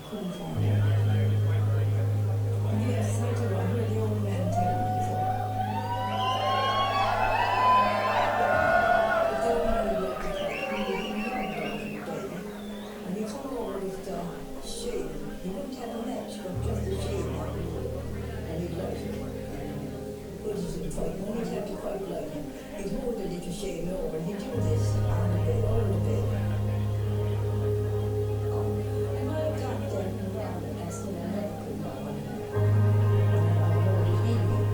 couldn't find it. And yes, I do, I heard the old man tell me before. But the old man would like to take me with him every day. And he come over with the shade. He wouldn't have a match, but just a shade. And he'd light it. Put it in the pipe, and he'd have the pipe lighting. He'd hold the little shade over, and he'd do this on the bed, over the bed. And I got that around, and I said, I never could buy one. And I heard it evening.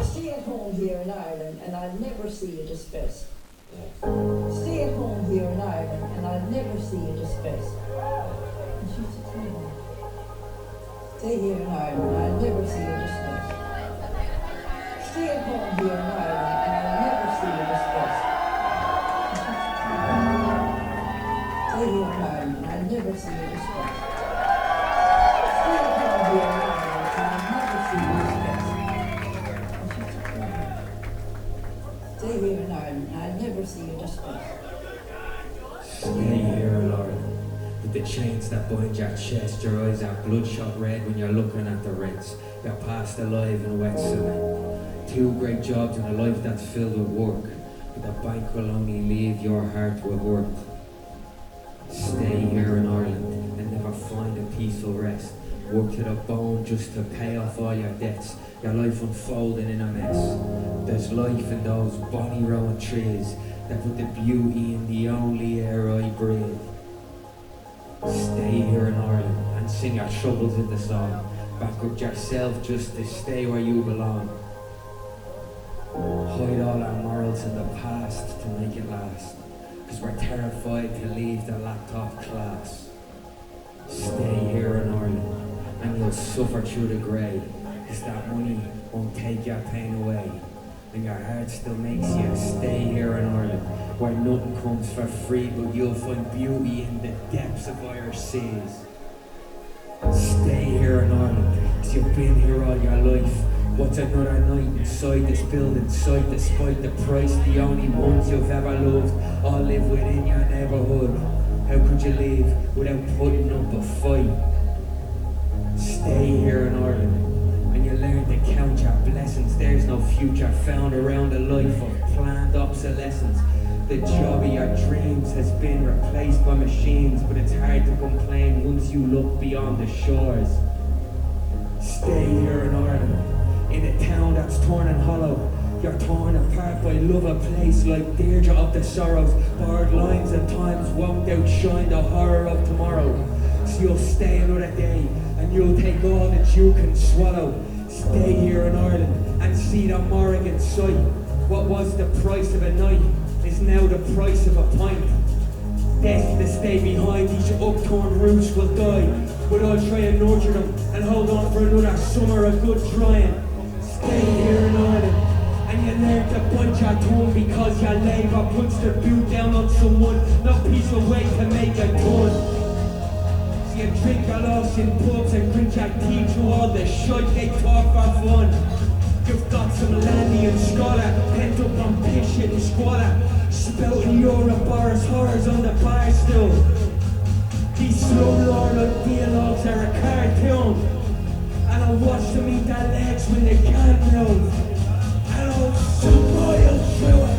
Stay at home here in Ireland and I'll never see you distressed. Stay at home here in Ireland and I'll never see you distressed. And she said, "No. Stay here in Ireland and I'll never see you distressed. Stay at home here in Ireland and I'll never see you distressed." Stay here in Ireland and I'll never see you distressed. Stay at home here in Ireland and I'll never see you distressed. Stay here in Ireland and I'll never see you distressed. Stay here in Ireland, with the chains that bind your chest, your eyes are bloodshot red when you're looking at the rents. You're past alive in wet cement. 2 great jobs and a life that's filled with work, but the bank will only leave your heart with worth. Stay here in Ireland and never find a peaceful rest. Work to the bone just to pay off all your debts. Your life unfolding in a mess. There's life in those bonny rowan trees that put the beauty in the only air I breathe. Stay here in Ireland and sing your troubles in the song. Bankrupt yourself just to stay where you belong. Hide all our morals in the past to make it last, 'cause we're terrified to leave the laptop class. Stay here in Ireland and you'll suffer through the grey, 'cause that money won't take your pain away. And your heart still makes you stay here in Ireland, where nothing comes for free, but you'll find beauty in the depths of Irish seas. Stay here in Ireland, 'cause you've been here all your life. What's another night inside this building site, despite the price? The only ones you've ever loved all live within your neighbourhood. How could you leave without putting up a fight? Stay here in Ireland and you learn to count your blessings. There's no future found around a life of planned obsolescence. The job of your dreams has been replaced by machines, but it's hard to complain once you look beyond the shores. Stay here in Ireland, in a town that's torn and hollow. You're torn apart by love, a place like Deirdre of the Sorrows. Barred lines and times won't outshine the horror of tomorrow. So you'll stay another day and you'll take all that you can swallow. Stay here in Ireland and see the Morrigan sight. What was the price of a night is now the price of a pint. Destined to stay behind, these upturned roots will die, but I'll try and nurture them and hold on for another summer of good drying. Stay here in Ireland and you learn to bite your tongue, because your labour puts the boot down on someone. No piece of way to make a ton. So you drink your loss in pubs and grit your teeth through all the shite they talk for fun. You've got some Landy and scholar pent up on piss shit and squalor, spouting Ouroboros horrors on the bar stool. These slumlord dialogues are a cartoon, and I watch them eat their legs when they can't move, and I'll spoil through it.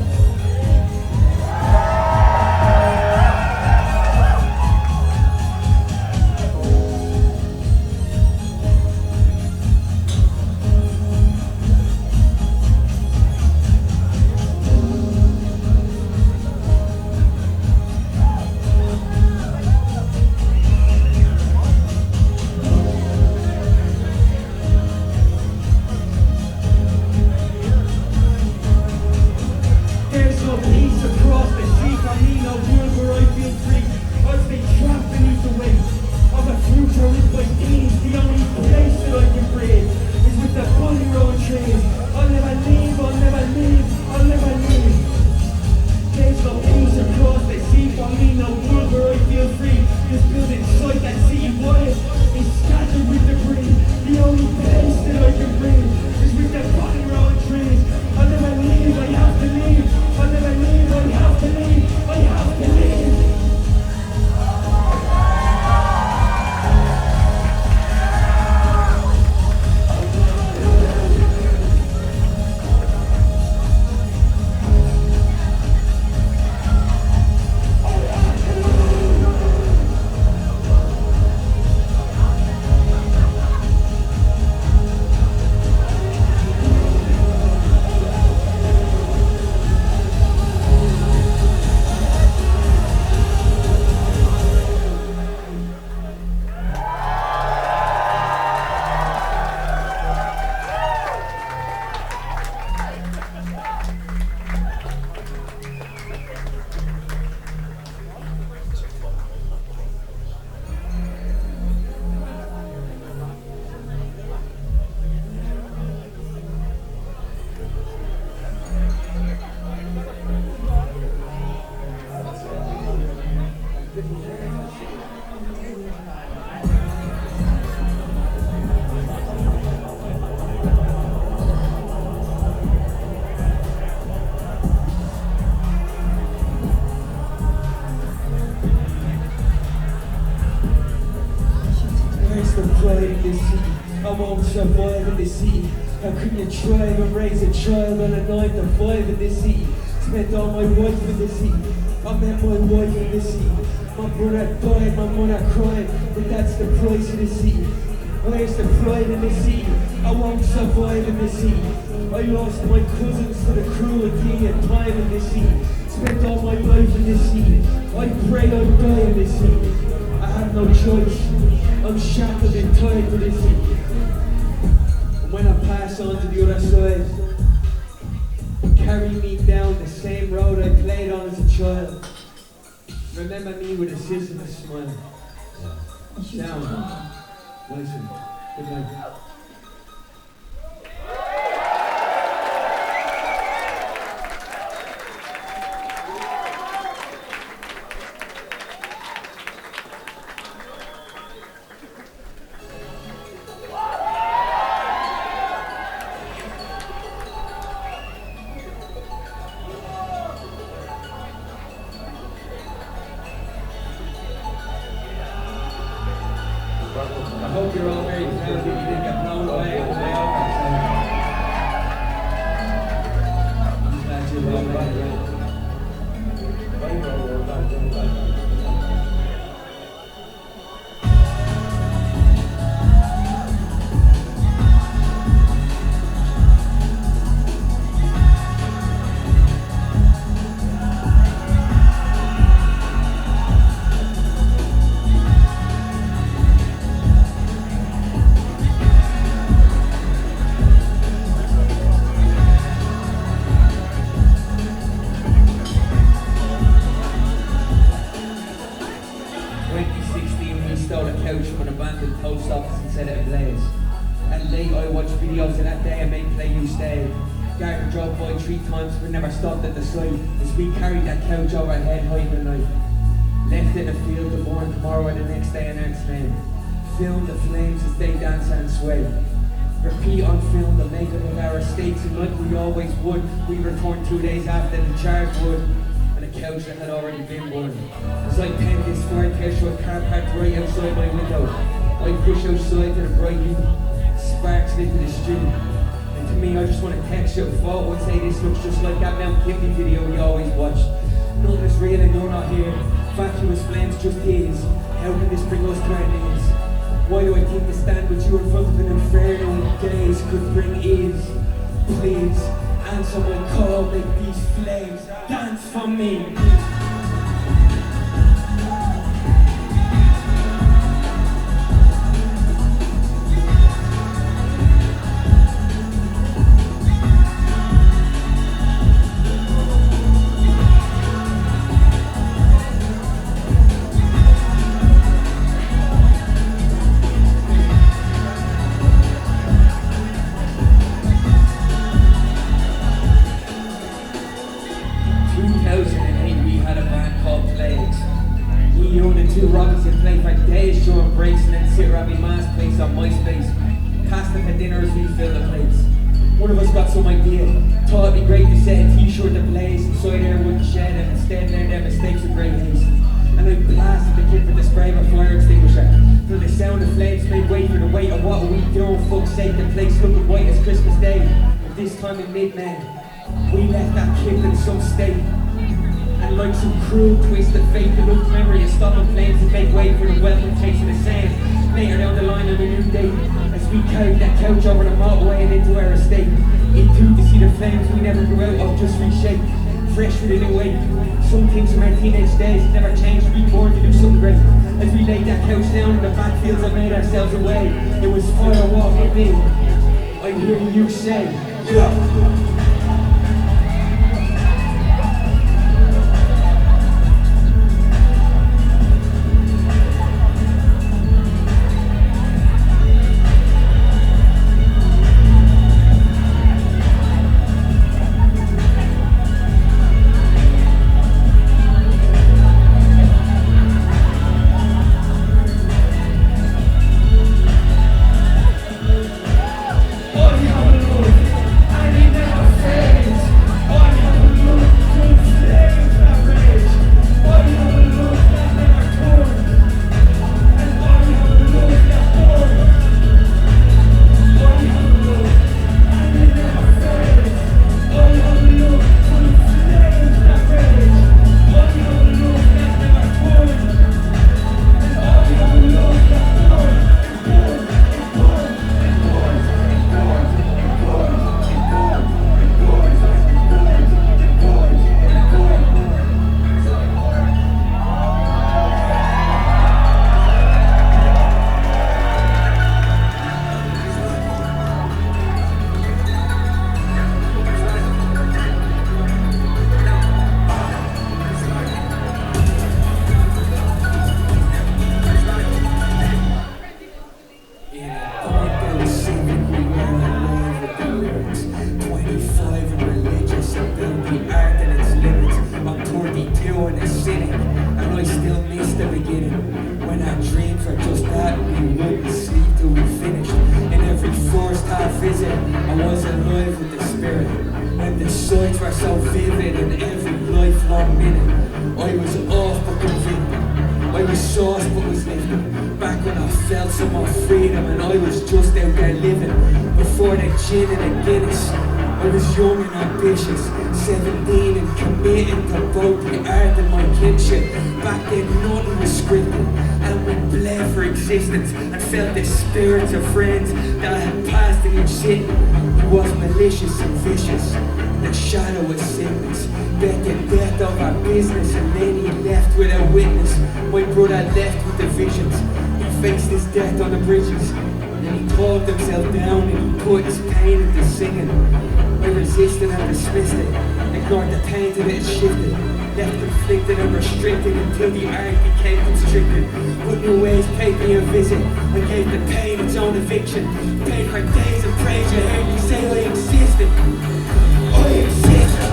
that's the pride of the city. I won't survive in the city. How can you try and raise a child on a 9 to 5 in the city? Spent all my life in the city. I met my wife in the city. My brother died, my mother cried, but that's the price of the city. Where's the pride in the city? I won't survive in the city. I lost my cousins to the cruelty and time in the city. Spent all my life in the city. I pray I die in the city. I have no choice. I'm shackled and tied to the city. And when I pass on to the other side, carry me down the same road I played on as a child. Remember me with a sizzling smile. Down. Listen. Good night. I hope you're all very proud that you didn't get blown away on the way out. I'm glad you're all made it around. From an abandoned post office and set it ablaze. At late I watched videos of that day and made play you stayed. Garden drove by 3 times but never stopped at the site as we carried that couch over our head high in the night. Left in a field to mourn tomorrow or the next day in Earth's name. Film the flames as they dance and sway. Repeat on film the makeup of our estates and like we always would. We returned 2 days after the charge would. A couch that had already been won. As I penned this fire test with car parked right outside my window, I push outside to the bright view, sparks lit to the street. And to me, I just want to text you a photo and say this looks just like that Mount Kidney video we always watched. None is real and you're not here. Fatuous flames just is. How can this bring us to our knees? Why do I think to stand with you in front of an inferno days could bring ease? Please, answer my call, make these flames dance for me. 2008 we had a band called Plagues. Me, you and the 2 Robinson played for days during breaks and then sit around me man's place on MySpace. Passed them for dinner as we filled the plates. One of us got some idea, thought it'd be great to set a t-shirt ablaze inside our wooden shed and instead learned their mistakes with great haste. And I blasted the kid with the spray of a fire extinguisher till the sound of flames made way for the weight of what are we doing, fuck's sake, the place looking white as Christmas Day. But this time in mid-May, we left that kid in some state. And like some cruel twist of fate, the looked memory of stopping flames to make way for the welcome taste of the sand. Later down the line on a new date, as we carried that couch over the motorway and into our estate. Into to see the flames we never grew out of just reshaped. Fresh with a new weight. Some things from our teenage days never changed, we born to do something great. As we laid that couch down in the backfields and made ourselves away, it was fire walk with me. I hear you say, yeah. I are so vivid in every lifelong minute. I was off but convicted. I was sauced but was lifted. Back when I felt some more freedom and I was just out there living. Before the gin and the Guinness, I was young and ambitious, 17 and committed to both the art and my kinship. Back then nothing was scripted, and we bled for existence and felt the spirits of friends that I had passed in each city. He was malicious and vicious, the shadow of sickness, bet the death of our business, and then he left without witness. My brother left with the visions, he faced his death on the bridges, and then he talked himself down and he put his pain into singing. I resisted and dismissed it, ignored the pain till it shifted, left conflicted and restricted until the art became constricted. But new ways paid me a visit, I gave the pain its own eviction. Paid for days of praise, you heard me say I existed. I existed.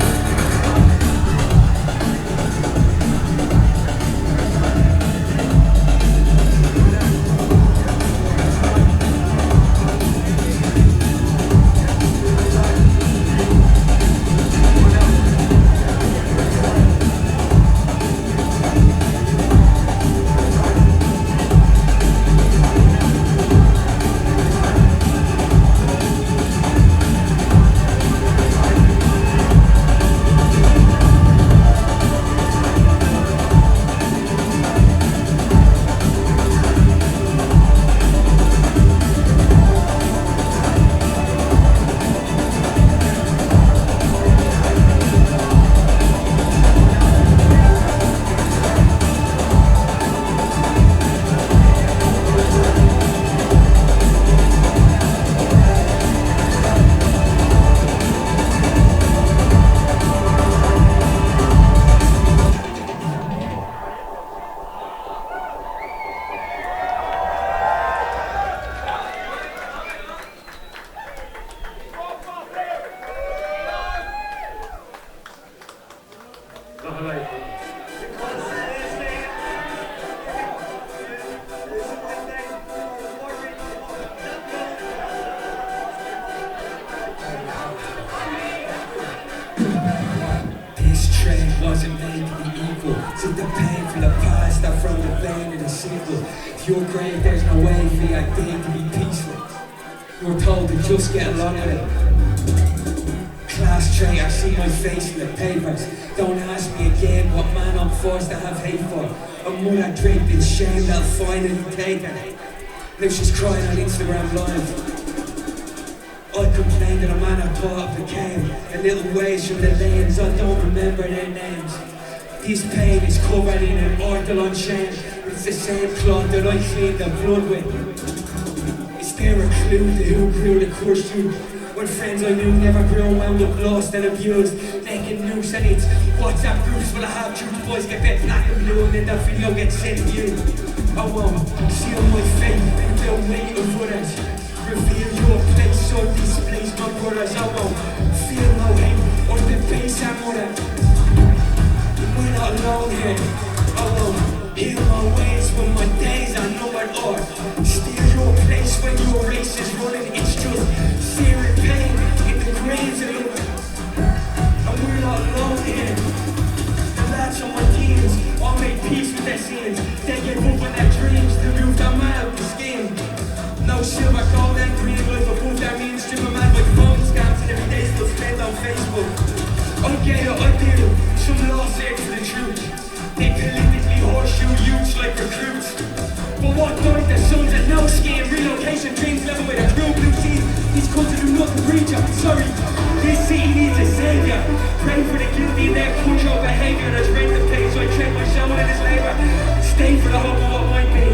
Your grave, there's no way for your day to be peaceful. You're told to just get along with it. Class trait, I see my face in the papers. Don't ask me again what man I'm forced to have hate for. A mother draped in shame that'll finally take her. Now she's crying on Instagram Live. I complained that a man I thought became a little ways from the lanes. I don't remember their names. This pain is covered in an ortholan shame. It's the same cloth that I cleaned the blood with. Is there a clue to who grew the cursed you? When friends I knew never grew, wound up lost and abused. Making news and it's WhatsApp groups full of half-truth boys get bent black and blue, and then that video gets sent to you. I won't seal my fate with the weight of others. Reveal your place or displace my brothers. I won't feel no hate or debase our mother. We're not alone here. I won't heal my ways when my days are numbered or steal your place when your race is running. It's just searing pain in the graves of it. And we're not alone here. The lads on my teams all made peace with their sins. They gave up on their dreams to move their mouth to skin. No silver, gold and green life above their means. Strip a man with phone scams and every day still spend on Facebook. I get it, I did it. Some lost there to the truth. They politically horseshoe youths like recruits. But what died their sons and no skin? Relocation dreams level with a true blue team. These countries do nothing reach up. Sorry, this city needs a savior. Pray for the guilty in their cultural behavior. There's rent to pay, so I trade my shovel and his labor. Stay for the hope of what might be.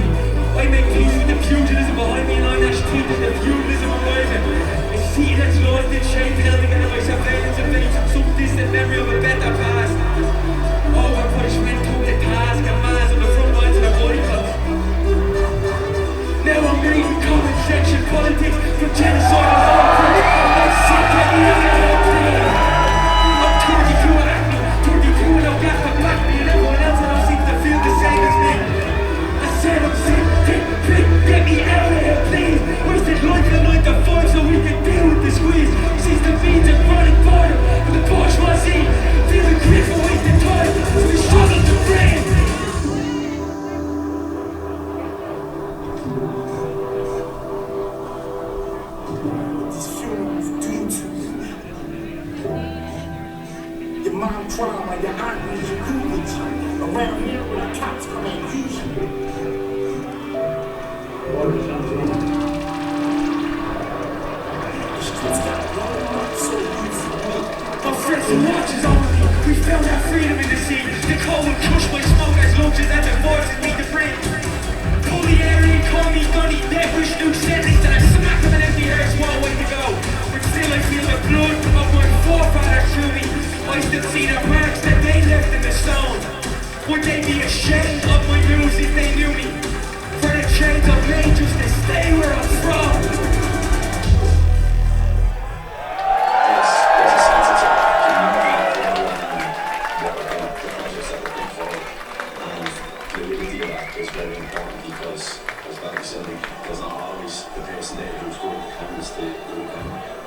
I make peace with the pugilism behind me, and I gnash teeth at the feudalism arriving. A city that's lost its shape, held together by surveillance and babes, some distant memory of a better past. Oh, our punishment took the task and mass on the front lines of the boycott. Now I'm making comment section politics from genocidal holocaust. I'm sick of the other. I'm 32 and acting, 32 and no gas to back me, and everyone else I don't seem to feel the same as me. I said I'm sick, get me out of here, please. Wasted life in 9 to 5 so we can deal with the squeeze. Seems to be trauma, your arteries, your coolers. Around here where the cops come and use you. My friends and watches on me. We found our freedom in the sea. The cold will crush my smoke as lunches and the voices meet the brain. Pull the area, call me Donny, dead wish new settings, and I smack them an empty earth's one way to go. But still I feel the blood of my forefathers through me. I still see the marks that they left in the stone. Would they be ashamed of my moves if they knew me? For the change I've made just to stay where I'm from.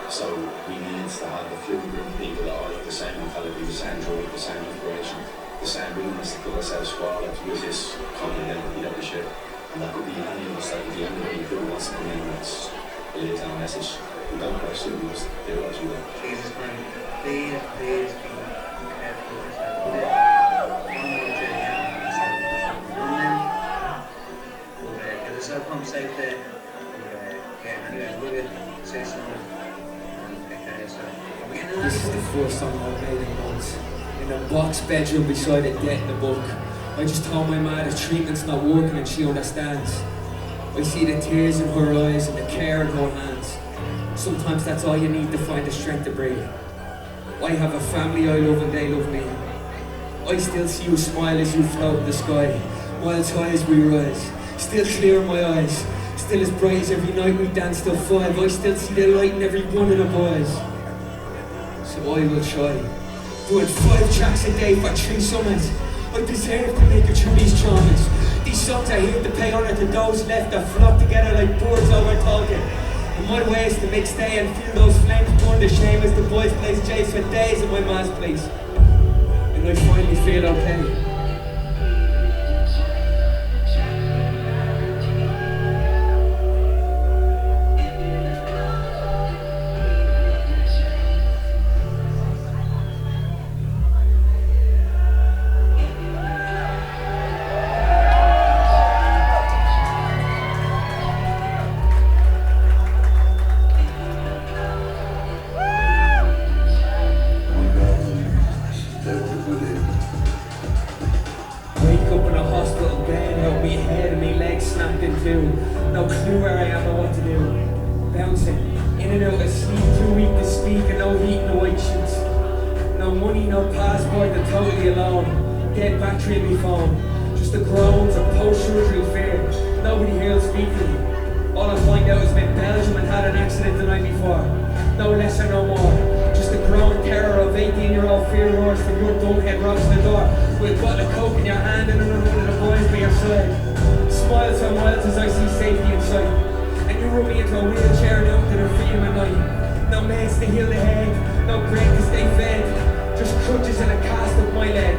So we need to have a few group of people that all have the same mentality, the same joy, the same inspiration, the same willingness to put ourselves forward with this common identity that we share. And that could be any of us, that could be anybody who wants to come in and believes in our message. We don't question, we just do what we do. Jesus, man, please be careful with yourself. Get yourself home safe there. Anyway, we're going to say something. This is the first song I've made in months. In a box bedroom beside a debt in a book. I just told my mother treatment's not working and she understands. I see the tears in her eyes and the care in her hands. Sometimes that's all you need to find the strength to breathe. I have a family I love and they love me. I still see you smile as you float in the sky. Miles high as we rise. Still clear in my eyes. Still as bright as every night we dance till 5. I still see the light in every one of the boys. So I will try. Doing 5 tracks a day for 3 summers. I deserve to make it through these traumas. These songs are here to pay honour to those left that flock together like birds over talking. And my way is to make stay and feel those flames burn the shame as the boys place Jays for days in my man's place. And I finally feel okay. No clue where I am or what to do. Bouncing in and out of sleep, too weak to speak, and no heat, no white sheets. No money, no passport, they're totally alone. Dead battery in my phone. Just the groans of post-surgery fear. Nobody here will speak to me. All I find out is I'm in Belgium and had an accident the night before. No less or no more. Just the growing terror of 18-year-old fear roars from your dumbhead rocks in the door. With a bottle of coke in your hand and another one of the boys by your side. Smiles for miles as I see safety in sight. And you roll me into a wheelchair and out to the freedom at night. No meds to heal the head, no break to stay fed. Just crutches and a cast of my leg.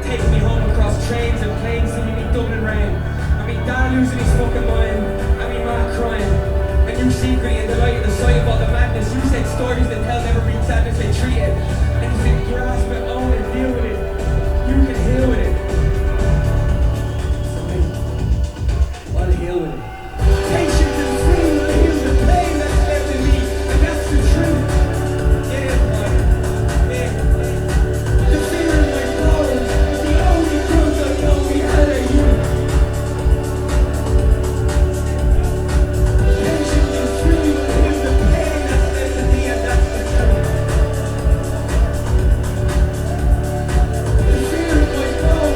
Take me home across trains and planes till you meet Dublin rain. I mean dad losing his fucking mind, I mean man crying. And you secretly in the light of the sight of all the madness. You said stories that tell never read sadness they treat it. And you said grasp it, own it, deal with it. You can heal with it. I'll heal with it. Patience and free will heal the pain that's left in me. And that's the truth. Yeah, man. Yeah. The fear in my bones is the only truth I know we had at you. Patience and free will heal the pain that's left in me. And that's the truth. The fear in my bones.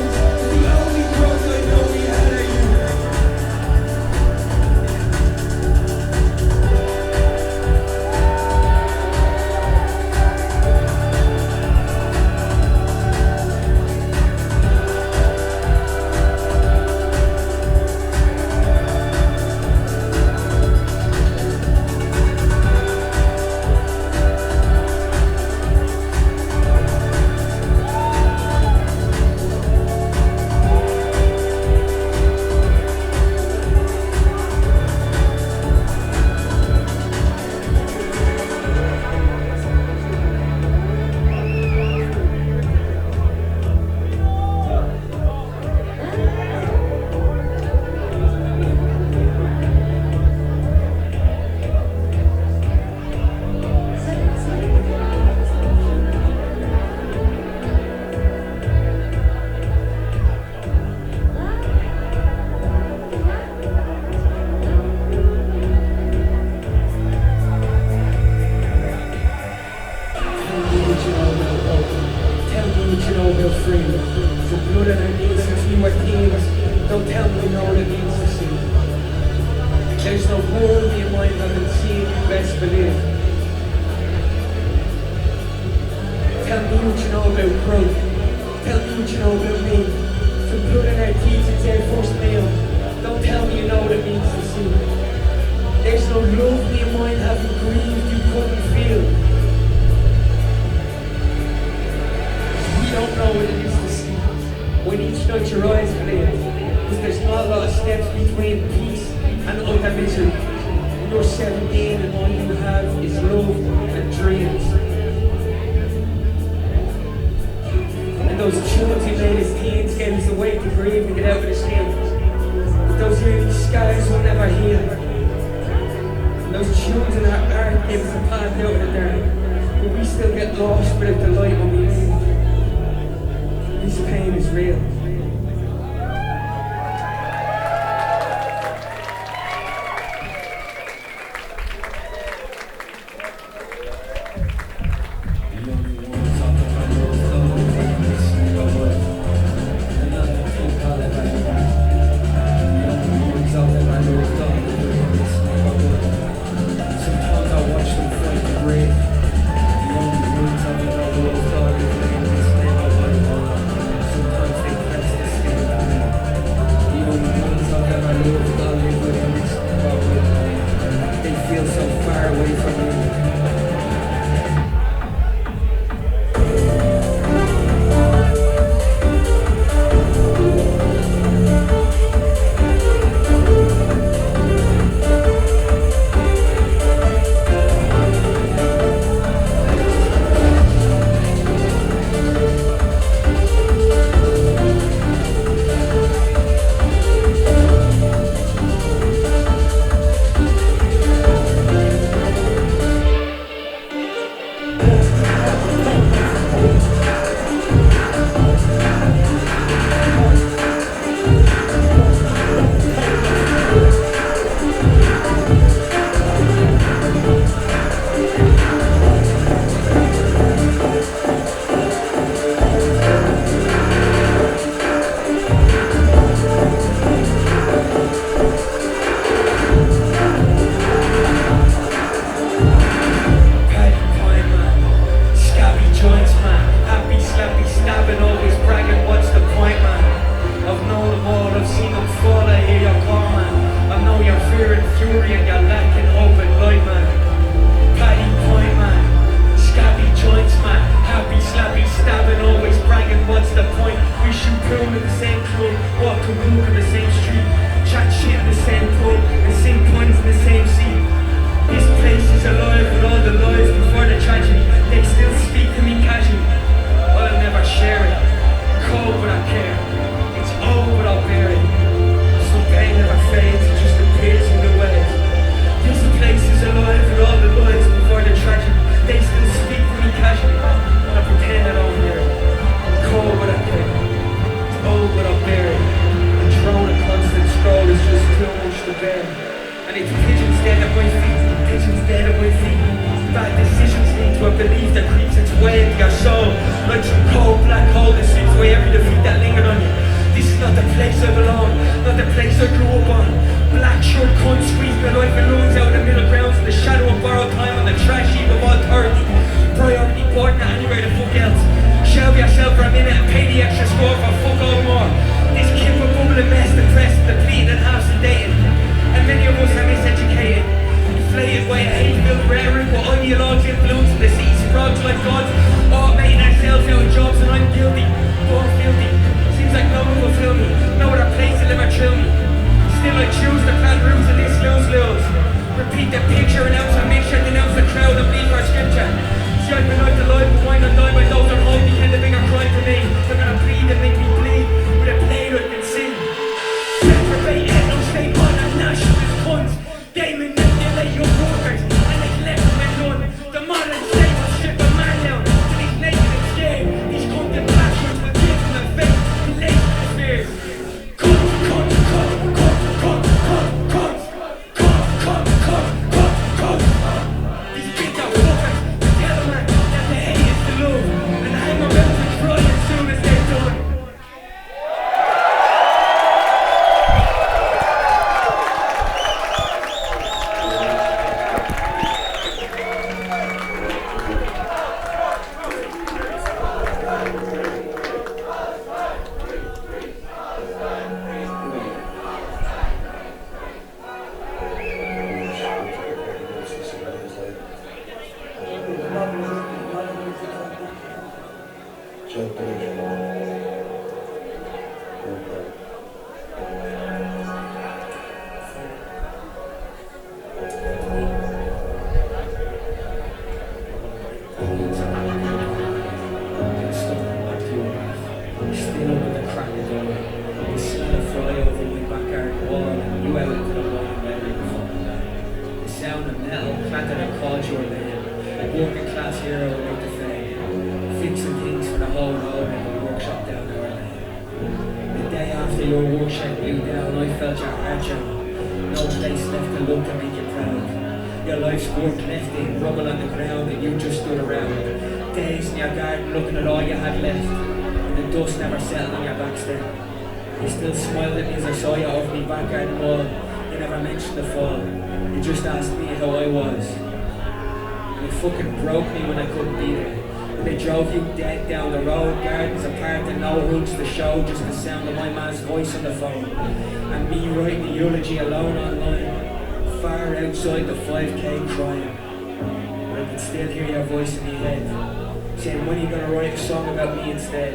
about growth. Tell me what you know about me. Some blood in our teeth since our first meal. Don't tell me you know what it means to see. There's no love me and mine haven't grieved you couldn't feel. We don't know what it is to see when each night your eyes bleed. Because there's not a lot of steps between peace and utter misery. When you're 17 and all you have is love and dreams. And those tunes you made as teens gave us a way to breathe and get out of the skin. But those early scars will never heal. And those tunes in our art gave us a path out of the dark. But we still get lost without the light when we leave. This pain is real. sound of metal, planted a culture lane. A working class hero with the fame. Fixing things for the whole road in the workshop down our lane. The day after your workshop blew down, I felt your heart jam. No place left to look to make you proud. Your life's work left in rubble on the ground and you just stood around. Days in your garden looking at all you had left. And the dust never settled on your back step. You still smiled at me as I saw you over my back garden wall. You never mentioned the fall. You just asked me how I was. And it fucking broke me when I couldn't be there. When they drove you dead down the road, gardens apart and no hoods to show, just the sound of my man's voice on the phone. And me writing the eulogy alone online, far outside the 5k crying. But I can still hear your voice in my head, saying when are you gonna write a song about me instead?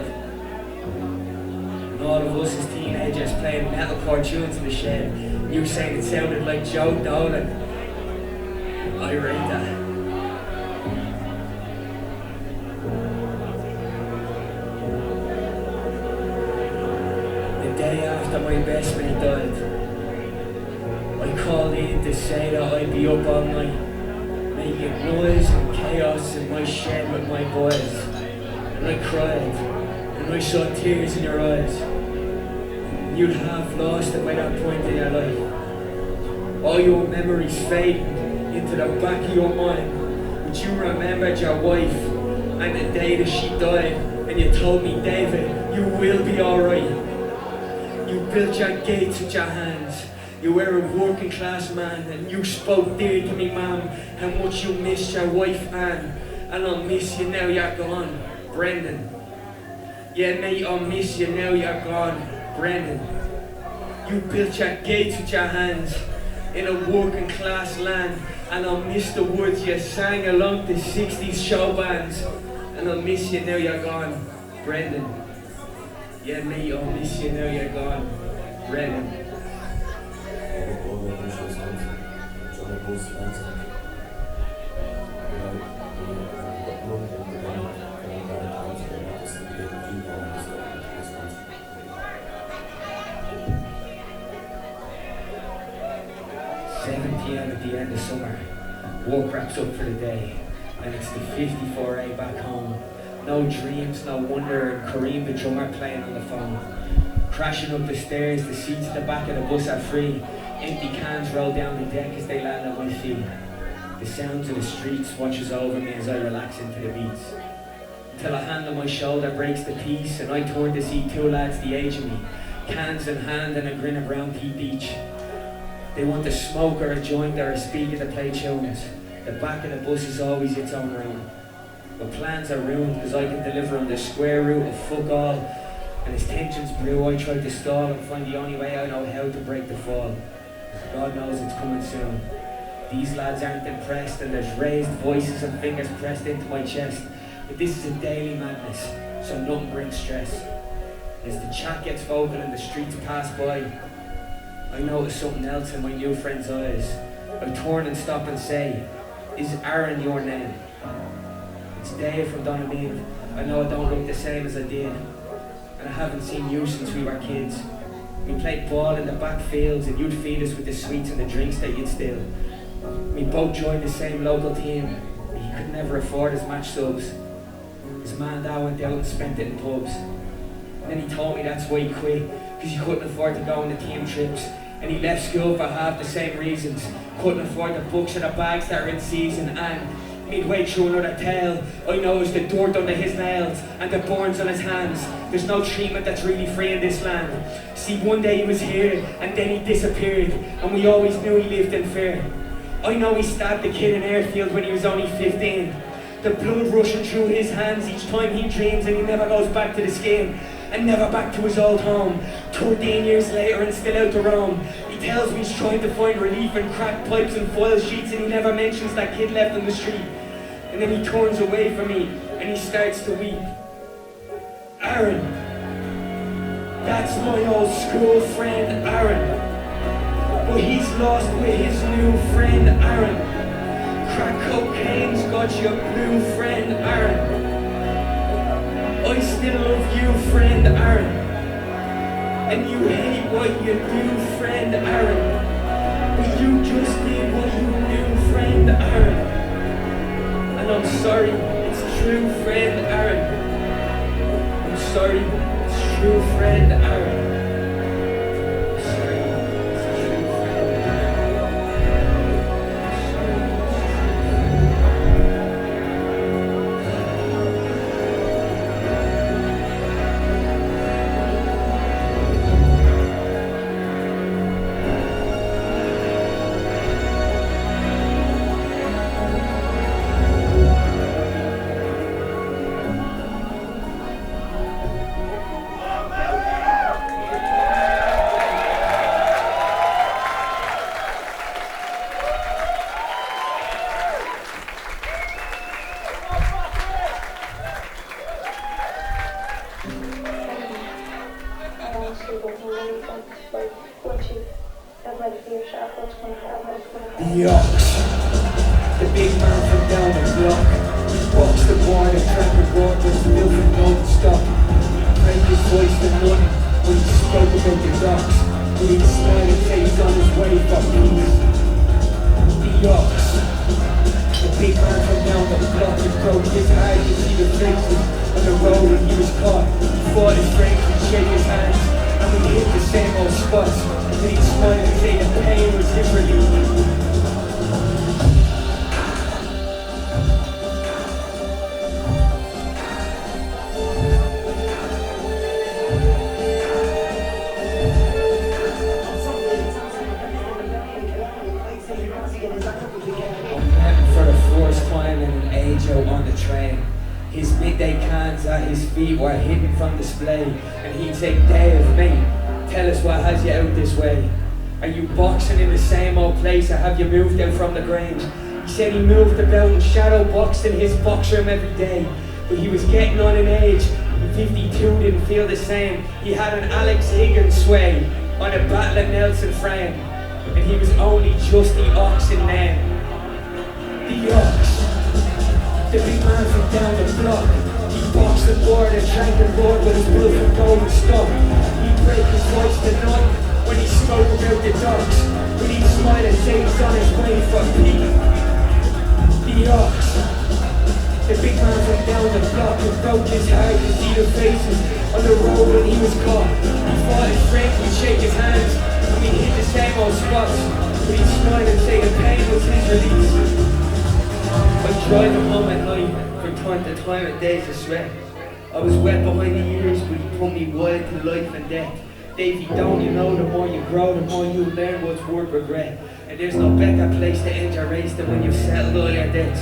And all of us as teenagers playing metalcore tunes in the shed, you saying it sounded like Joe Dolan. I rate that. The day after my best mate died, I called in to say that I'd be up all night, making noise and chaos in my shed with my boys. And I cried, and I saw tears in your eyes. You'd have lost it by that point in your life. All your memories fading into the back of your mind, but you remembered your wife and the day that she died, and you told me, David, you will be alright. You built your gates with your hands. You were a working class man, and you spoke dear to me, ma'am, how much you missed your wife, Anne. And I'll miss you now you're gone, Brendan. Yeah, mate, I'll miss you now you're gone, Brendan. You built your gates with your hands in a working class land, and I'll miss the words you sang along the 60s show bands. And I'll miss you now you're gone, Brendan. Yeah, mate, I'll miss you now you're gone, Brendan. At the end of summer, work wraps up for the day, and it's the 54A back home. No dreams, no wonder, and Kareem the drummer playing on the phone. Crashing up the stairs, the seats at the back of the bus are free. Empty cans roll down the deck as they land at my feet. The sounds of the streets washes over me as I relax into the beats. Till a hand on my shoulder breaks the peace, and I turn to see two lads the age of me, cans in hand and a grin of brown teeth each. They want to smoke or a joint or a speaker to play tunes. The back of the bus is always its own room. But plans are ruined because I can deliver on the square root of fuck all. And as tensions brew, I try to stall and find the only way I know how to break the fall. God knows it's coming soon. These lads aren't impressed, and there's raised voices and fingers pressed into my chest. But this is a daily madness, so nothing brings stress. As the chat gets vocal and the streets pass by, I notice something else in my new friend's eyes. I turn and stop and say, is Aaron your name? It's Dave from Donaghmede. I know I don't look the same as I did, and I haven't seen you since we were kids. We played ball in the back fields, and you'd feed us with the sweets and the drinks that you'd steal. We both joined the same local team, but he could never afford his match subs. His man dad went out and spent it in pubs. And then he told me that's why he quit, because he couldn't afford to go on the team trips. And he left school for half the same reasons. Couldn't afford the books or the bags that are in season. And midway through another tale, I noticed the dirt under his nails and the burns on his hands. There's no treatment that's really free in this land. See, one day he was here and then he disappeared, and we always knew he lived in fear. I know he stabbed the kid in Airfield when he was only 15. The blood rushing through his hands each time he dreams, and he never goes back to the skin. And never back to his old home. 13 years later and still out to roam. He tells me he's trying to find relief in cracked pipes and foil sheets, and he never mentions that kid left on the street. And then he turns away from me and he starts to weep. Aaron. That's my old school friend Aaron. But he's lost with his new friend Aaron. Crack cocaine's got your blue friend Aaron. I still love you, friend Aaron. And you hate what you do, friend Aaron. But you just did what you knew, true friend Aaron. Sorry, it's a true friend The ox, the big man from down the block, walks the border, tramping borders, built from golden stock. Break his voice to none when he spoke about the docks, but he'd smile and say he's on his way for peace. The ox, the big man from down the block, it broke his heart to see the faces on the road when he was caught. He fought his friends and shake his hands, and we hit the same old spots, but he'd smile and say the pain was different. Out on the train. His midday cans at his feet were hidden from display, and he'd say, Dave, mate, tell us what has you out this way. Are you boxing in the same old place, or have you moved out from the Grange? He said he moved about and shadow boxed in his box room every day, but he was getting on in age, and 52 didn't feel the same. He had an Alex Higgins sway on a Battle of Nelson frame, and he was only just the ox in name. The ox, the big man from down the block. He boxed the board and drank the board with his blood from golden stock. He'd break his voice to none when he spoke about the docks, but he'd smile and say he's on his way for peace. The ox, the big man from down the block, it broke his heart to see the faces on the road when he was caught. He fought his friends, he'd shake his hands, and we hit the same old spots, but he'd smile and say the pain was his release. I drive him home at night from time to time and days of sweat. I was wet behind the ears, but he put me wild to life and death. Davey, don't you know, the more you grow, the more you learn what's worth regret. And there's no better place to end your race than when you've settled all your debts.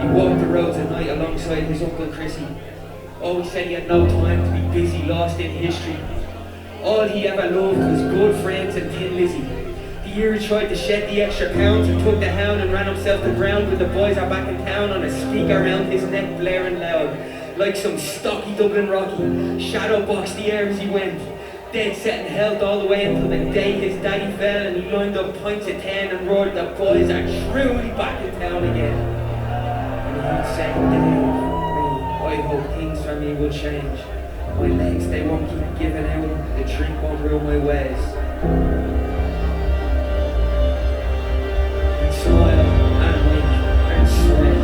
He walked the roads at night alongside his Uncle Chrissy. Always said he had no time to be busy, lost in history. All he ever loved was good friends and Tin Lizzie. The year he tried to shed the extra pounds and took the hound and ran himself to ground when the boys are back in town on a speaker around his neck blaring loud. Like some stocky Dublin Rocky, shadow boxed the air as he went. Dead set and held all the way until the day his daddy fell and he lined up pints of 10 and roared, the boys are truly back in town again. And he'd say, Dave, I hope things for me will change. My legs, they won't keep giving out, the drink won't ruin my ways. Smile and wink and sweat.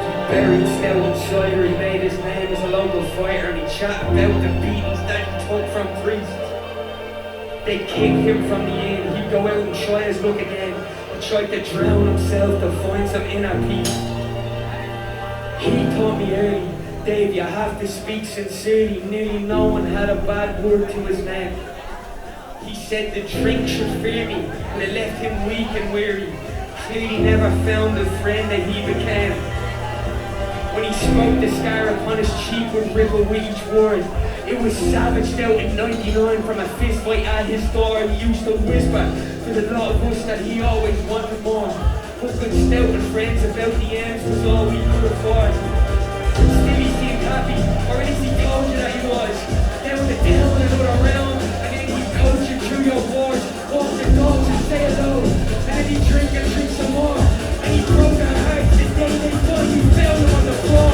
He buried stout insider, he made his name as a local fighter, and he chatted about the beatings that he took from priests. They kicked him from the inn, he'd go out and try his luck again. He tried to drown himself to find some inner peace. He taught me early, Dave, you have to speak sincerely. Nearly no one had a bad word to his name. He said the drink should fear me, and it left him weak and weary. Clearly never found the friend that he became. When he spoke, the scar upon his cheek would ripple with each word. It was savaged out in 99 from a fist fight at his door. He used to whisper to the lot of us that he always wanted more. Hooking stout and friends about the ends was all we could afford. Still he seemed happy, or at least he told you that he was. Down the hill and another round, and then he'd coach you through your wars, walk the dogs and say hello, and then he'd drink and drink some more. And he broke our hearts the day they thought you fell on the floor.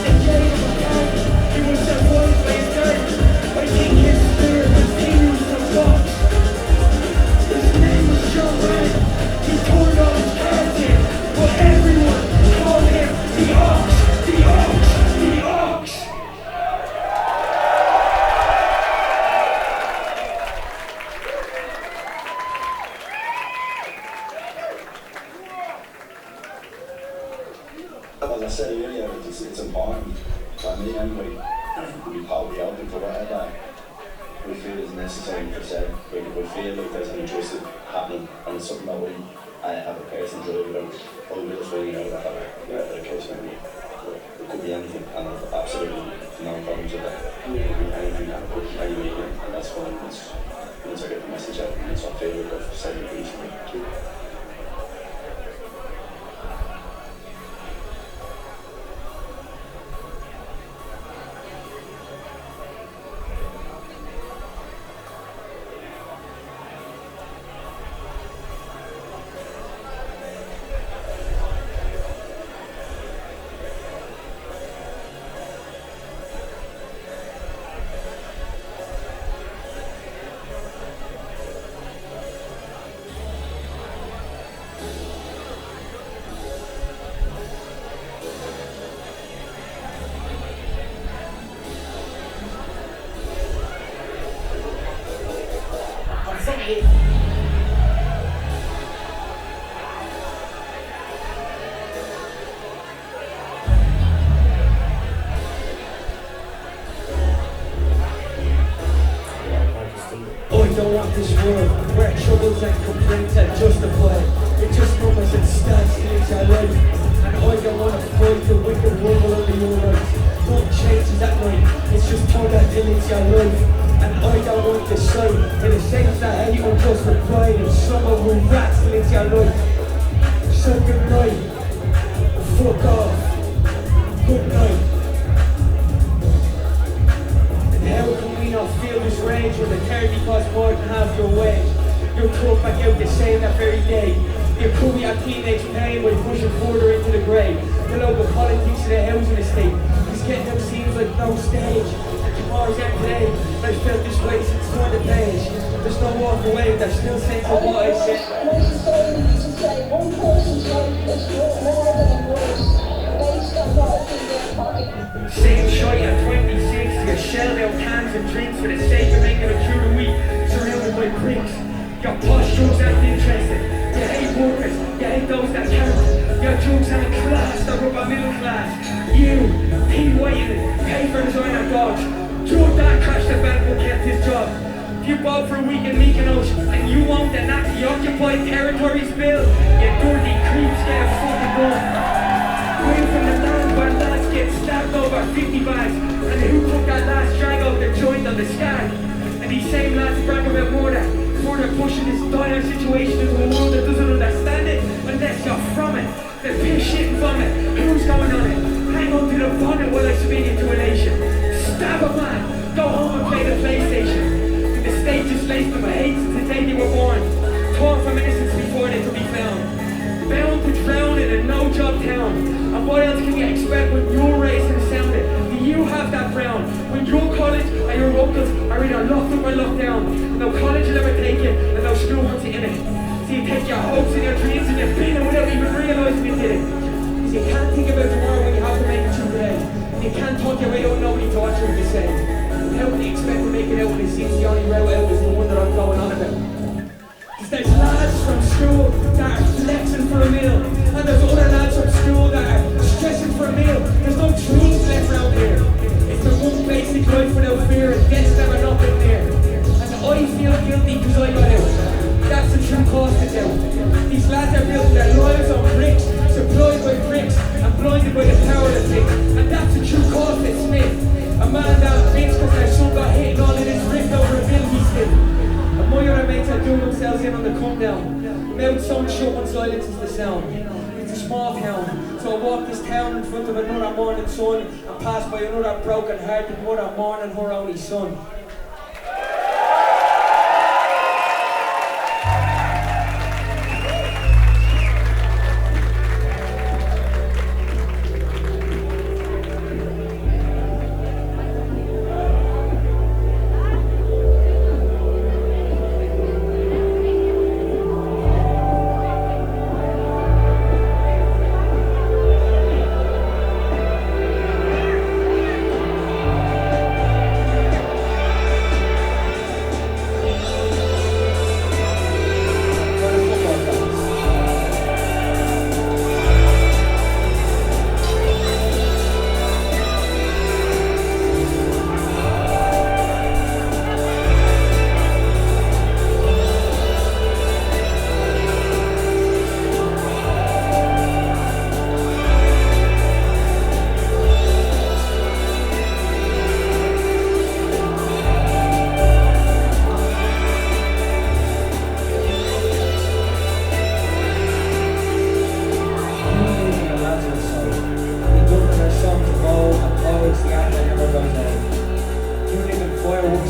They gave him a gun, he was surprised by his dirt. I think his spirit continues to walk. His name was John Ryan, he turned all his cards in, but everyone called him the Ox, the Ox, the Ox. as I said earlier, it's important for me anyway to be totally open to whatever we feel is necessary to say. We feel like there's an injustice happening and it's something that we have a person drive about. I will find out that the case may be. It could be anything, and I've absolutely no problems with that. It could be anything that could be any meeting, and that's fine. Once I get the message out, and it's on favour of saying the piece. This world where troubles and complaints are justified. It just numbers and stats things our life. And I don't want to fight the wicked rumble of the universe. Nothing changes at night, it's just how that deletes your life. And I don't want to sight in the sense that hate or just with pride. And someone who rats deletes your life. So good night, fuck off, good night. How can we not feel this rage when the therapy costs more than half your wage? You're tough back out the same that very day. You could be a teenage pain by pushing further into the grave. The local politics of the housing estate is getting them seems like no stage. Tomorrow's out today, I've felt this way since turned the page. There's no walk away, there's still sense of what I said. My story is to say one person's life is worth more than a verse, based on what's in their pocket. Same shite at 26, you shelled out cans and drinks for the sake of making it through the week, surrounded by pricks. Your posh drugs aren't interested. You hate workers, you hate those that count. Your drugs have a class that rub a middle class. You, Pete Whiten, pay for designer dogs. Drug that crashed the bank will get his job. If you bought for a week in Mykonos and you want the Nazi occupied territories bill, you dirty creeps get a fucking gun. Away from the land where lads get stabbed over 50 bags, and who took that last drag out the joint on the skag? And these same lads brag about murder pushing this dire situation into a world that doesn't understand it unless you're from it. The piss, shit and vomit, who's going on it? Hang on to the bonnet while I speak into a nation. Stab a man, go home and play the PlayStation. The state just laced them with hate since the day they were born. Torn from innocence before they could be found. Bound to drown in a no-job town. And what else can you expect when you're raised and sounded? Do you have that ground? When your college and your uncles are either locked up or locked down, and no college will ever take you, and no school wants you in it. So you take your hopes and your dreams and your bin without even realising you did it. Because you can't think about tomorrow when you have to make it through today. And you can't talk your way out, nobody taught you the same. How can you expect to make it out when it seems the only route out is the one that I'm going on about? Because there's lads from school that are flexing for a meal, and there's other lads from school that are stressing for a meal. There's no truth left around here. It's the one basic life without fear, and death's never not been there. And I feel guilty because I got out. That's the true cost of doubt. These lads are building their lives on bricks, supplied by bricks, and blinded by the power of things. And that's the true cost of Smith. A man that thinks because their son got hit and all in his wrist over a bill he slid. And my other mates are doing themselves in on the come down. Mouth sewn shut when silence is the sound. It's a small town, so I walk this town in front of another morning sun and pass by another broken hearted mother mourning her only son.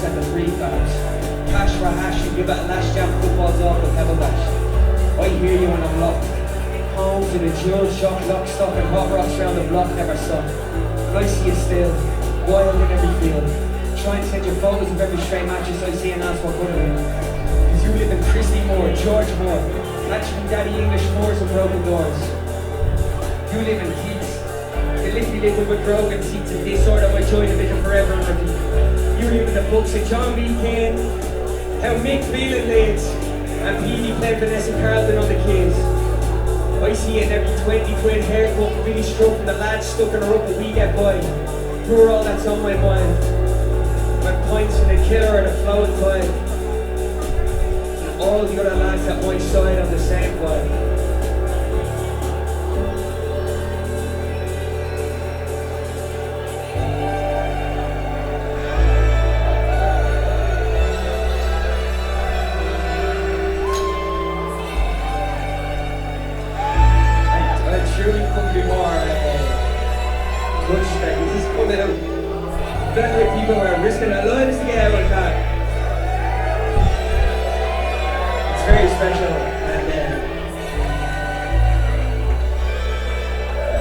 and the refarms. Hash for hash and give it a lash jam, football's off the pebble dash. I hear you when I'm locked. Home to the jewel shop, lock, stock and hot rocks round the block never stop. And I see you still, wild in every field. Try and send you photos of every stray matches I see and ask what good of it. Cause you live in Christy Moore, George Moore, actually Daddy English Moors and broken doors. You live in Keats, the little little with broken seats and this sort of my joy to vision forever and repeat. You live in the books of John B. Kane, how Mick Phelan leads, and Petey played Vanessa Carlton on the kids. I see it in every 20 quid haircut really struck from the lads stuck in her up but we get by. You're all that's on my mind. My points from the killer and the flowing tide. And all the other lads at my side on the same vibe. Begley people are risking their lives to get out of that. It's very special.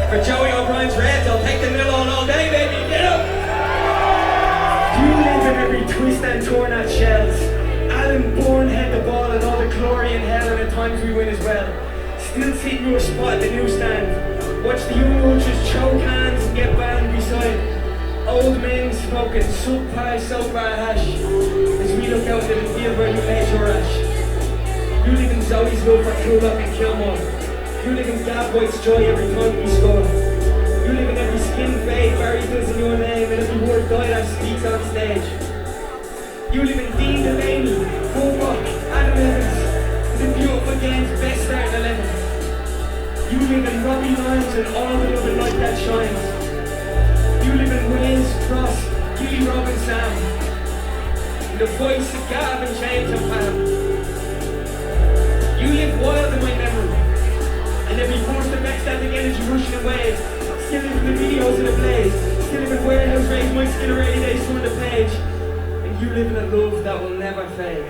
And for Joey O'Brien's Reds, I'll take the nil on all day, baby. Get up! You live in every twist and torn at shells. Alan Bourne had the ball and all the glory in hell, and at times we win as well. Still sitting your spot at the newsstand. Watch the young ultras choke hands and get banned beside old men smoking sub-pie soap-bar hash as we look out at the field where you laid your ash. You live in Zoe's love for Coolock and Kilmore. You live in Gab White's joy every time we score. You live in every skin fade Barry does in your name and every word guy that speaks on stage. You live in Dean Delaney, Cormac, Adam Evans, the beautiful game's best start 11. You live in Robbie Lyons and all the other light that shines. You live in Wales, Cross, Gilly, Rob and Sam. In the voice of Gav and James and Pam. You live wild in my memory. And every force that backstabbing energy rushing away. Still live in the videos in the blaze. Still live in warehouse raise my skill of 80 days on the page. And you live in a love that will never fade.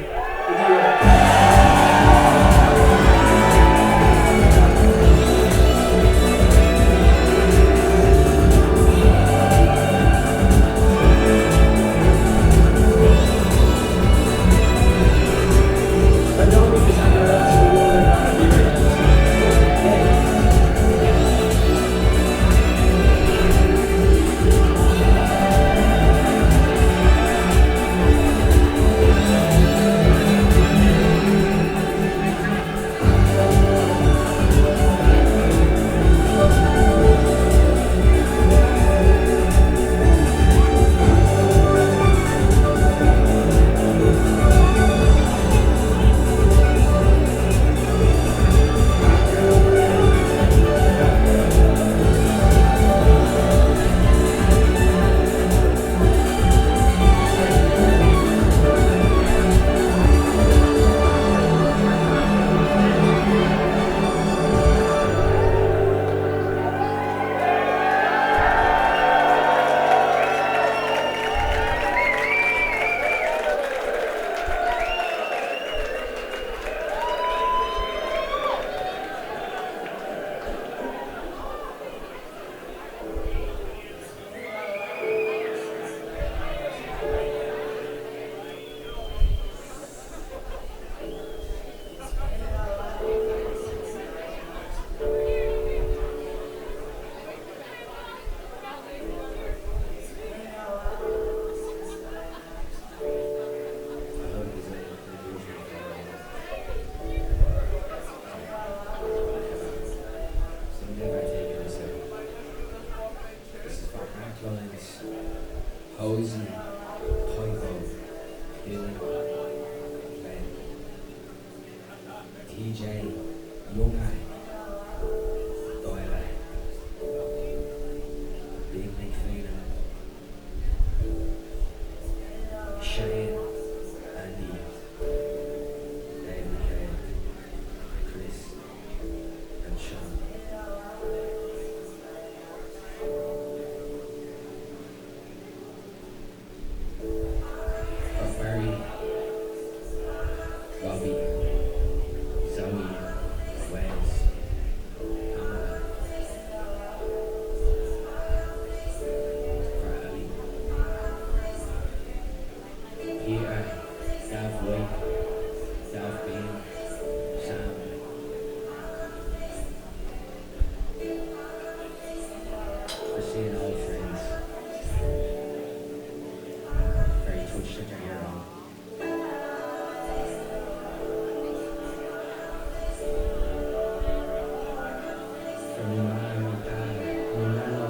for my mum, my dad, my nano,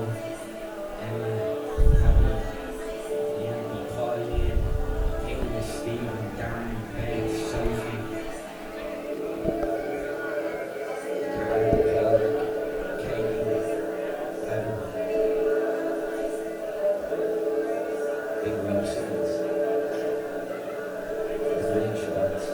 Emma, Abby, Yankee, Pauline, Amy, Stephen, Darren, Beth, Sophie, Karen, Calder, Katie, Adam, Big Rosens, Green Shots.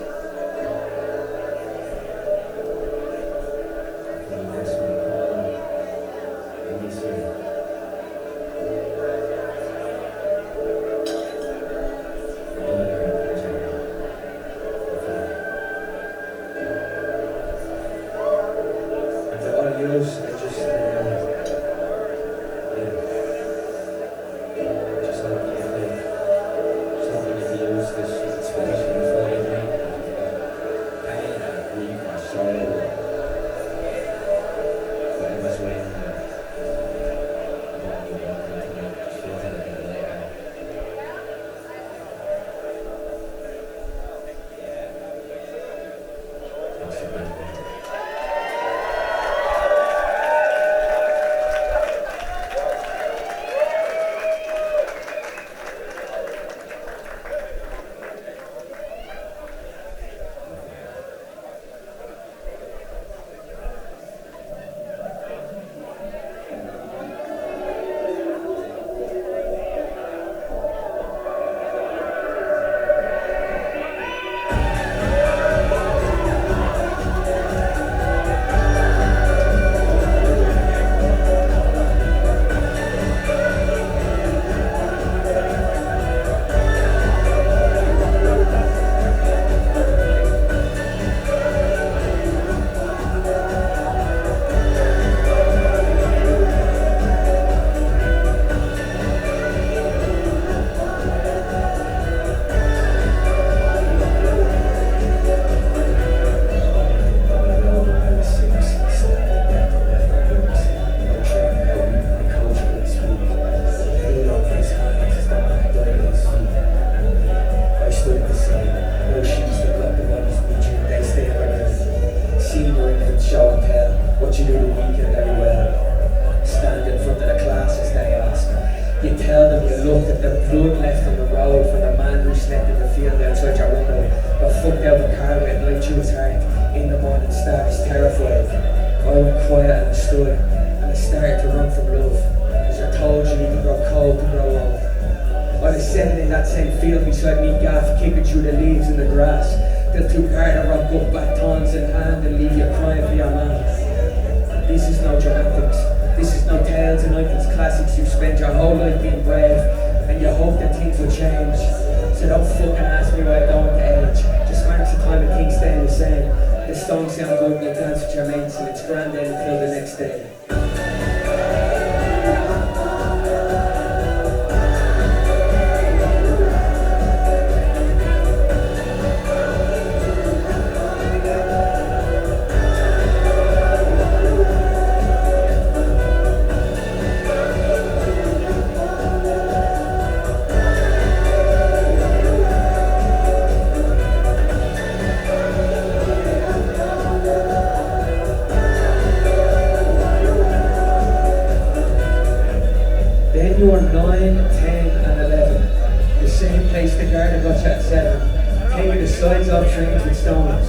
You are 9, 10 and 11. The same place the garden got you at 7. Came with the sides of trains with stones.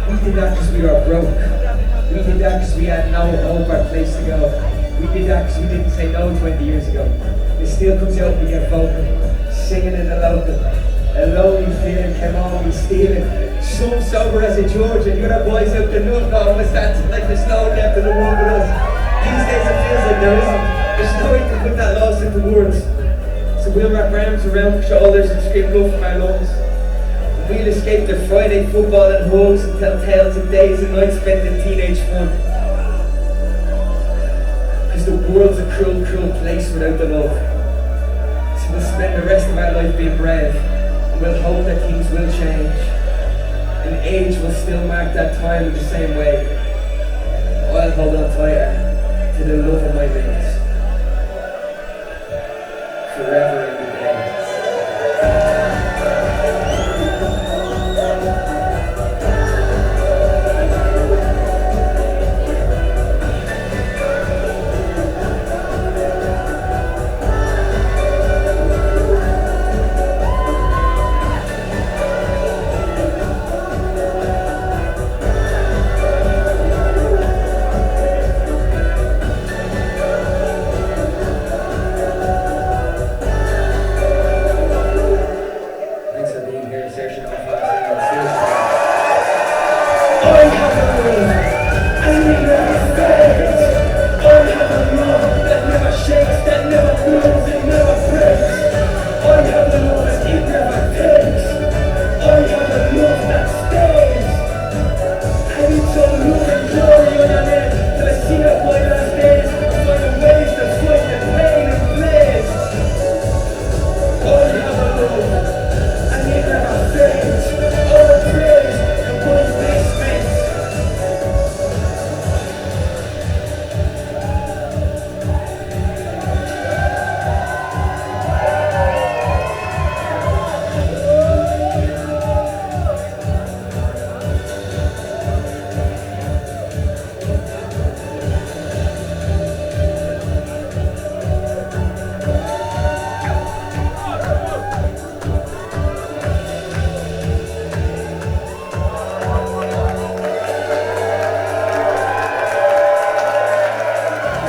We did that because we were broke. We did that because we had no hope or place to go. We did that because we didn't say no 20 years ago. It still comes out when we get vocal. Singing in the local. A lonely feeling came on me stealing. Some sober as a George and the other boys out the nut all was dancing like the snow left in the world with us. These days it feels like there isn't. There's no way to put that loss into words. So we'll wrap arms around our shoulders and scream blood from our lungs. And we'll escape the Friday football and hugs and tell tales of days and nights spent in teenage fun. Because the world's a cruel, cruel place without the love. So we'll spend the rest of our life being brave. And we'll hope that things will change. And age will still mark that time in the same way. I'll hold on tighter to the love of my mates. Forever in the day.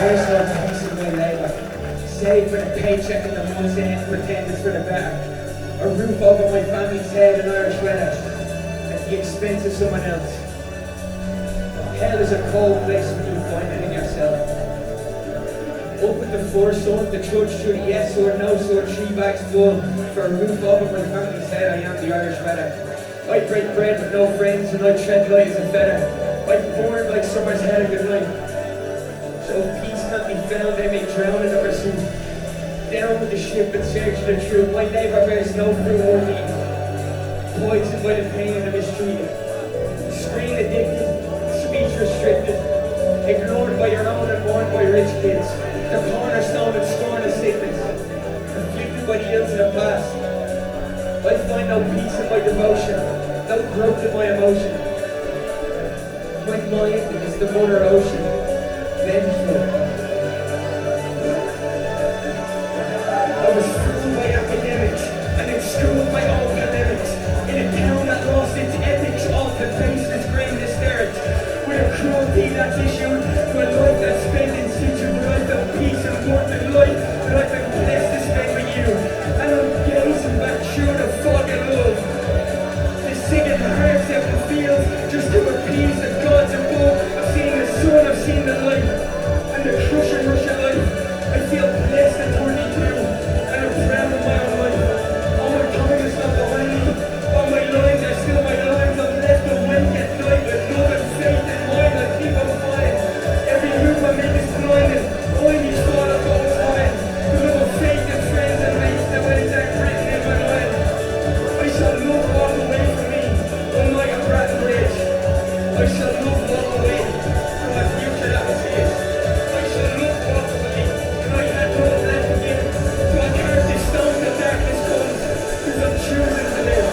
Personal thanks to my labour. Save for the paycheck in the month's end, pretend it's for the better. A roof over my family's head in Irish weather at the expense of someone else. Hell is a cold place when you find it in yourself. Up with the foresight, the trudge through the yes or no sort, 3 bags full. For a roof over my family's head, I am the Irish weather. I break bread with no friends and I tread light as a feather. I burn like summer's head a good night. So if peace can't be found, they may drown in the pursuit. Down with the ship in search of the truth. My labour bears no fruit or meat. Poisoned by the pain and the mistreated. Screen addicted, speech restricted. Ignored by your own and mourned by rich kids. The cornerstone and scorn of sickness. Afflicted by the ills of the past. I find no peace in my devotion, no growth in my emotion. My mind is the mother ocean, vengeful. I was fooled by academics and in school by old polemics. In a town that lost its ethics, all the faceless grain hysterics. With a cruelty that's issued to a life that's spent in situ. Life of peace and worth and life that I've been blessed to spend with you. And I'm gazing back through the fog of love. The singing hearts out in the fields just to appease the gods above. I've seen the sun, I've seen the light, and the crushing rush of life. I feel blessed at 22, and I'm proud of my own life. All my time is not behind me. All my lines are still my lines. I'm left awake at night with love and faith in mind. I keep on flying. Every move I make is blinded. All these thoughts are always flying. The love of faith and friends and mates that when it's written in my mind. I shall love all the way from me, unlike a rotten bridge. I shall love all the way from my future that was his. I shall love all the way, and I had no left to give. So I carve this stone till darkness comes, because I'm choosing to live.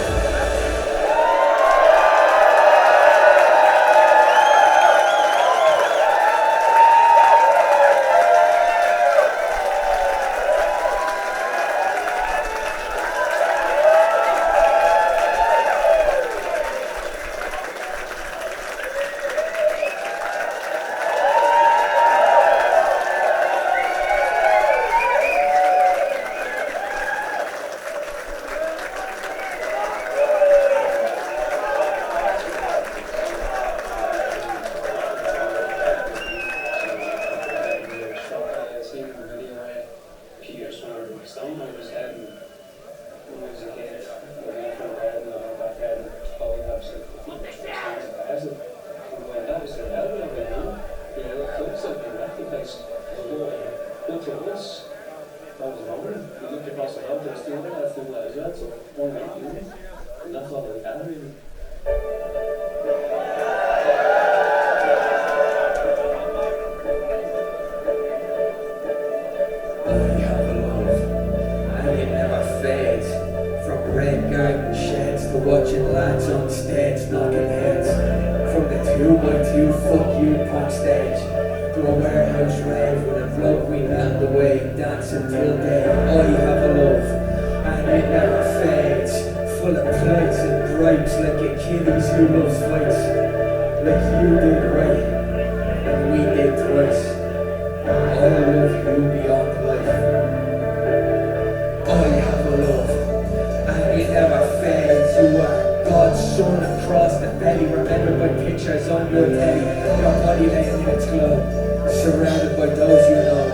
Surrounded by those you know,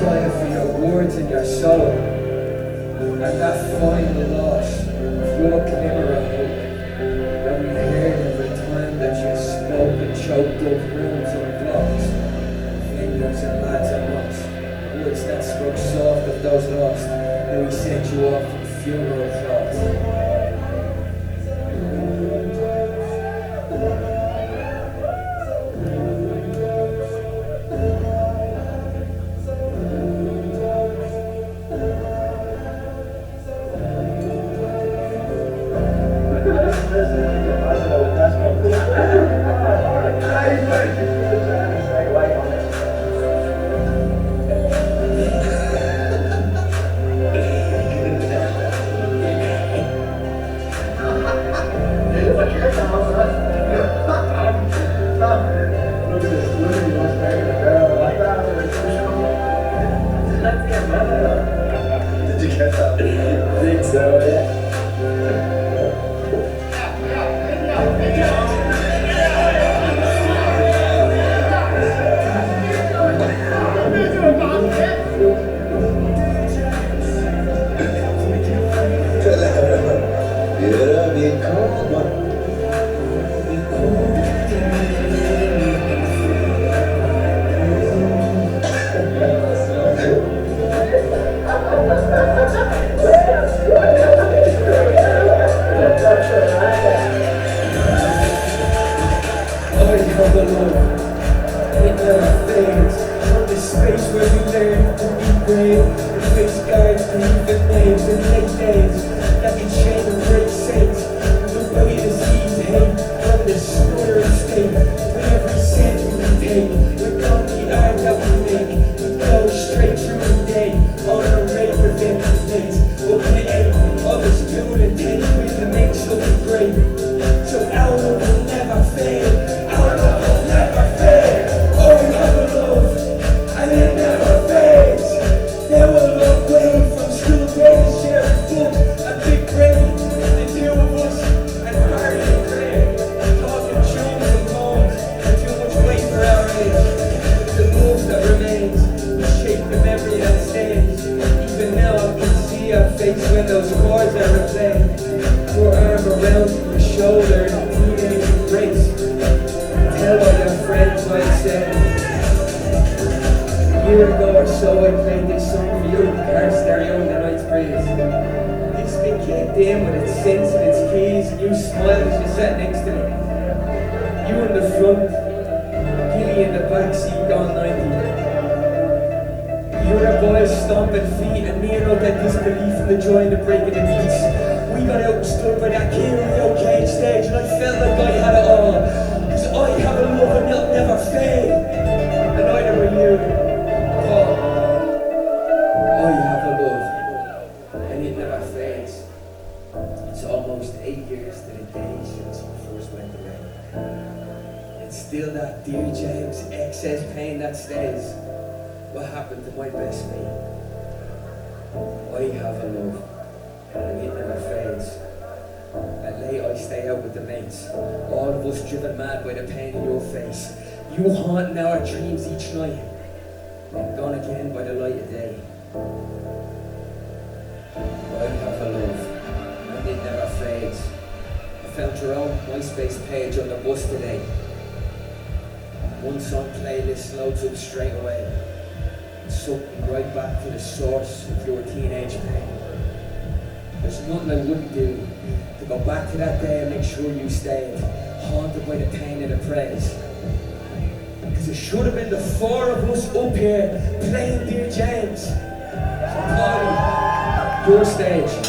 crying for your words and your soul. And that final loss of your glimmer of hope that we heard every time that you spoke and choked up rooms and blocks, fingers and lads and knocks, words that spoke soft of those lost, and we sent you off from funeral thoughts. You haunt in our dreams each night, and gone again by the light of day. I have a love, and it never fades. I found your own MySpace page on the bus today. One song playlist loads up straight away. It sucked me right back to the source of your teenage pain. There's nothing I wouldn't do to go back to that day and make sure you stayed, haunted by the pain and the praise. Because it should have been the four of us up here playing Dear James. So Polly, your stage.